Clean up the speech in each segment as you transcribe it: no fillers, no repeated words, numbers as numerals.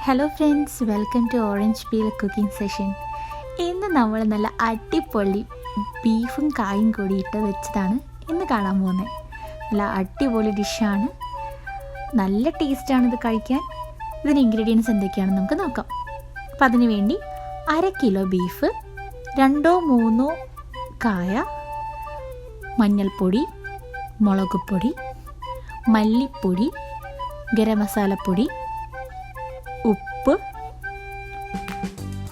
Hello friends, welcome to orange peel cooking session. ഇന്ന് നമ്മൾ നല്ല അടിപൊളി ബീഫും കായും കൂടി ഇട്ട് വെച്ചതാണ് ഇന്ന് കാണാൻ പോകുന്നത്. നല്ല അടിപൊളി ഡിഷാണ്, നല്ല ടേസ്റ്റാണ് ഇത് കഴിക്കാൻ. ഇതിന് ഇൻഗ്രീഡിയൻസ് എന്തൊക്കെയാണെന്ന് നമുക്ക് നോക്കാം. അപ്പം അതിന് വേണ്ടി 1/2 കിലോ ബീഫ്, 2-3 കായ, മഞ്ഞൾപ്പൊടി, മുളക് പൊടി, മല്ലിപ്പൊടി, ഗരം മസാലപ്പൊടി, ഉപ്പ്,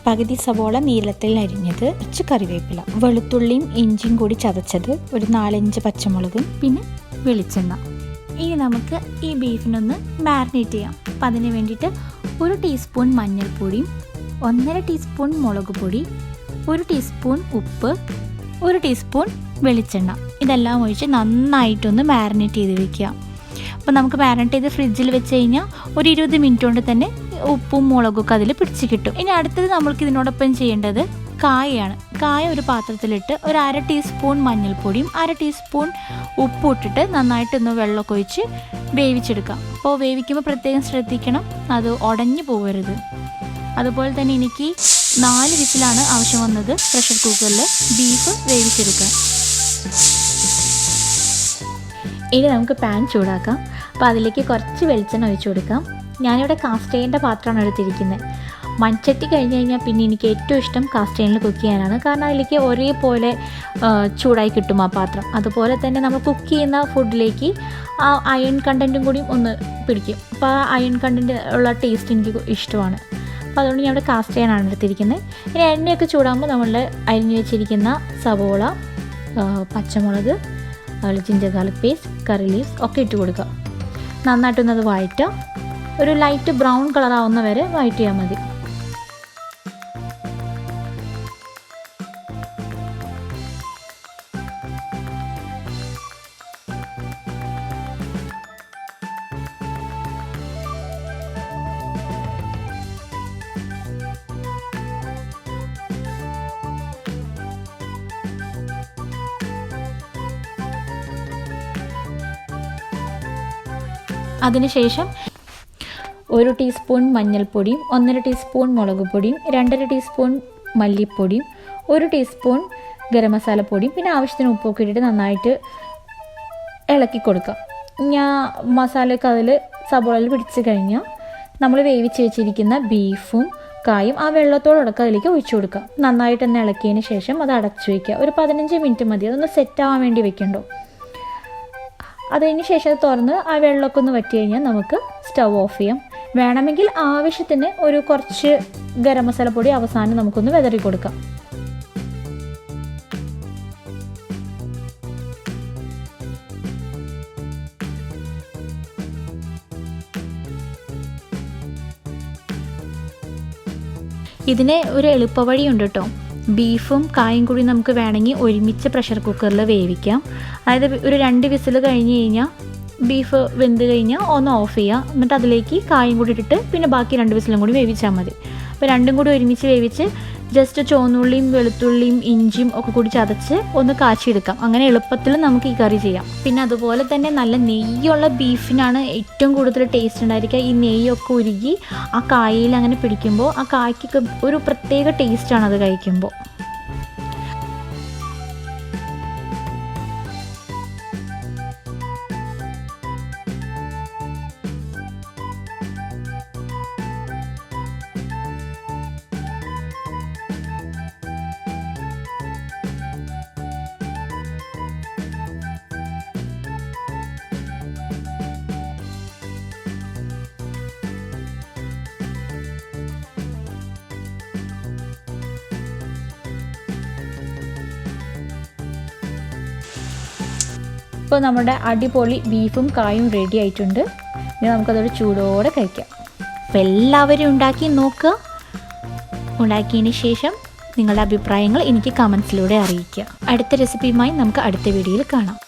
പകുതി സവോള നീളത്തിൽ അരിഞ്ഞത്, കുറച്ച് കറിവേപ്പില, വെളുത്തുള്ളിയും ഇഞ്ചിയും കൂടി ചതച്ചത്, ഒരു 4-5 പച്ചമുളകും, പിന്നെ വെളിച്ചെണ്ണ. ഇനി നമുക്ക് ഈ ബീഫിനൊന്ന് മാരിനേറ്റ് ചെയ്യാം. അപ്പം അതിന് വേണ്ടിയിട്ട് 1 ടീസ്പൂൺ മഞ്ഞൾപ്പൊടിയും, 1.5 ടീസ്പൂൺ മുളക് പൊടി, 1 ടീസ്പൂൺ ഉപ്പ്, 1 ടീസ്പൂൺ വെളിച്ചെണ്ണ, ഇതെല്ലാം ഒഴിച്ച് നന്നായിട്ടൊന്ന് മാരിനേറ്റ് ചെയ്ത് വെക്കുക. അപ്പോൾ നമുക്ക് മാരിനേറ്റ് ചെയ്ത് ഫ്രിഡ്ജിൽ വെച്ച് കഴിഞ്ഞാൽ ഒരു 20 മിനിറ്റ് കൊണ്ട് തന്നെ ഉപ്പും മുളകൊക്കെ അതിൽ പിടിച്ച് കിട്ടും. ഇനി അടുത്തത് നമ്മൾക്ക് ഇതിനോടൊപ്പം ചെയ്യേണ്ടത് കായയാണ്. കായ ഒരു പാത്രത്തിലിട്ട് ഒരു 1/2 ടീസ്പൂൺ മഞ്ഞൾപ്പൊടിയും 1/2 ടീസ്പൂൺ ഉപ്പും ഇട്ടിട്ട് നന്നായിട്ടൊന്ന് വെള്ളമൊക്കെ ഒഴിച്ച് വേവിച്ചെടുക്കാം. അപ്പോൾ വേവിക്കുമ്പോൾ പ്രത്യേകം ശ്രദ്ധിക്കണം, അത് ഉടഞ്ഞു പോകരുത്. അതുപോലെ തന്നെ എനിക്ക് 4 വിസിലാണ് ആവശ്യം വന്നത് പ്രഷർ കുക്കറിൽ ബീഫ് വേവിച്ചെടുക്കാൻ. ഇനി നമുക്ക് പാൻ ചൂടാക്കാം. അപ്പോൾ അതിലേക്ക് കുറച്ച് വെളിച്ചെണ്ണ ഒഴിച്ചു കൊടുക്കാം. ഞാനിവിടെ കാസ്റ്റ് അയണിൻ്റെ പാത്രമാണ് എടുത്തിരിക്കുന്നത്. മൺചട്ടി കഴിഞ്ഞ് കഴിഞ്ഞാൽ പിന്നെ എനിക്ക് ഏറ്റവും ഇഷ്ടം കാസ്റ്റ് അയണിൽ കുക്ക് ചെയ്യാനാണ്. കാരണം അതിലേക്ക് ഒരേപോലെ ചൂടായി കിട്ടും ആ പാത്രം. അതുപോലെ തന്നെ നമ്മൾ കുക്ക് ചെയ്യുന്ന ഫുഡിലേക്ക് ആ അയൺ കണ്ടൻറ്റും കൂടി ഒന്ന് പിടിക്കും. അപ്പോൾ ആ അയൺ കണ്ടൻറ്റ് ഉള്ള ടേസ്റ്റ് എനിക്ക് ഇഷ്ടമാണ്. അപ്പോൾ അതുകൊണ്ട് ഞാൻ ഇവിടെ കാസ്റ്റ് അയണാണ് എടുത്തിരിക്കുന്നത്. ഇനി എണ്ണയൊക്കെ ചൂടാകുമ്പോൾ നമ്മൾ അരിഞ്ഞു വെച്ചിരിക്കുന്ന സവോള, പച്ചമുളക്, അതുപോലെ ജിഞ്ചർ ഗാർലിക് പേസ്റ്റ്, കറി ലീവ്സ് ഒക്കെ ഇട്ട് കൊടുക്കുക. നന്നായിട്ടൊന്നത് വഴറ്റുക. ഒരു ലൈറ്റ് ബ്രൗൺ കളർ ആവുന്ന വരെ വഴറ്റിയാൽ മതി. അതിനുശേഷം 1 ടീസ്പൂൺ മഞ്ഞൾപ്പൊടിയും, 1.5 ടീസ്പൂൺ മുളക് പൊടിയും, 2.5 ടീസ്പൂൺ മല്ലിപ്പൊടിയും, 1 ടീസ്പൂൺ ഗരം മസാലപ്പൊടിയും, പിന്നെ ആവശ്യത്തിന് ഉപ്പൊക്കെ ഇട്ടിട്ട് നന്നായിട്ട് ഇളക്കി കൊടുക്കാം. ഞാൻ മസാലയൊക്കെ അതിൽ സവോളയിൽ പിടിച്ച് കഴിഞ്ഞാൽ നമ്മൾ വേവിച്ച് വെച്ചിരിക്കുന്ന ബീഫും കായും ആ വെള്ളത്തോടൊക്കെ അതിലേക്ക് ഒഴിച്ചു കൊടുക്കാം. നന്നായിട്ട് തന്നെ ഇളക്കിയതിന് ശേഷം അത് അടച്ചു വയ്ക്കുക. ഒരു 15 മിനിറ്റ് മതി, അതൊന്ന് സെറ്റാവാൻ വേണ്ടി വെക്കണ്ടോ. അതിന് ശേഷം അത് തുറന്ന് ആ വെള്ളമൊക്കെ ഒന്ന് വറ്റി കഴിഞ്ഞാൽ നമുക്ക് സ്റ്റവ് ഓഫ് ചെയ്യാം. വേണമെങ്കിൽ ആവശ്യത്തിന് ഒരു കുറച്ച് ഗരം മസാലപ്പൊടി അവസാനം നമുക്കൊന്ന് വിതറി കൊടുക്കാം. ഇതിന് ഒരു എളുപ്പവഴിയുണ്ട് കേട്ടോ. ബീഫും കായും കൂടി നമുക്ക് വേണമെങ്കിൽ ഒരുമിച്ച് പ്രഷർ കുക്കറിൽ വേവിക്കാം. അതായത് ഒരു 2 വിസിൽ കഴിഞ്ഞ് കഴിഞ്ഞാൽ ബീഫ് വെന്ത് കഴിഞ്ഞാൽ ഒന്ന് ഓഫ് ചെയ്യുക. എന്നിട്ട് അതിലേക്ക് കായും കൂടി ഇട്ടിട്ട് പിന്നെ ബാക്കി 2 വിസിലും കൂടി വേവിച്ചാൽ മതി. അപ്പോൾ രണ്ടും കൂടി ഒരുമിച്ച് വേവിച്ച് ജസ്റ്റ് ചുവന്നുള്ളിയും വെളുത്തുള്ളിയും ഇഞ്ചിയും ഒക്കെ കൂടി ചതച്ച് ഒന്ന് കാച്ചിയെടുക്കാം. അങ്ങനെ എളുപ്പത്തിൽ നമുക്ക് ഈ കറി ചെയ്യാം. പിന്നെ അതുപോലെ തന്നെ നല്ല നെയ്യുള്ള ബീഫിനാണ് ഏറ്റവും കൂടുതൽ ടേസ്റ്റ് ഉണ്ടായിരിക്കുക. ഈ നെയ്യൊക്കെ ഉരുകി ആ കായയിൽ അങ്ങനെ പിടിക്കുമ്പോൾ ആ കായ്ക്കൊക്കെ ഒരു പ്രത്യേക ടേസ്റ്റാണ് അത് കഴിക്കുമ്പോൾ. ഇപ്പോൾ നമ്മുടെ അടിപൊളി ബീഫും കായും റെഡി ആയിട്ടുണ്ട്. ഇനി നമുക്കതൊരു ചൂടോടെ കഴിക്കാം. അപ്പോൾ എല്ലാവരും ഉണ്ടാക്കി നോക്കുക. ഉണ്ടാക്കിയതിന് ശേഷം നിങ്ങളുടെ അഭിപ്രായങ്ങൾ എനിക്ക് കമൻസിലൂടെ അറിയിക്കുക. അടുത്ത റെസിപ്പിയുമായി നമുക്ക് അടുത്ത വീഡിയോയിൽ കാണാം.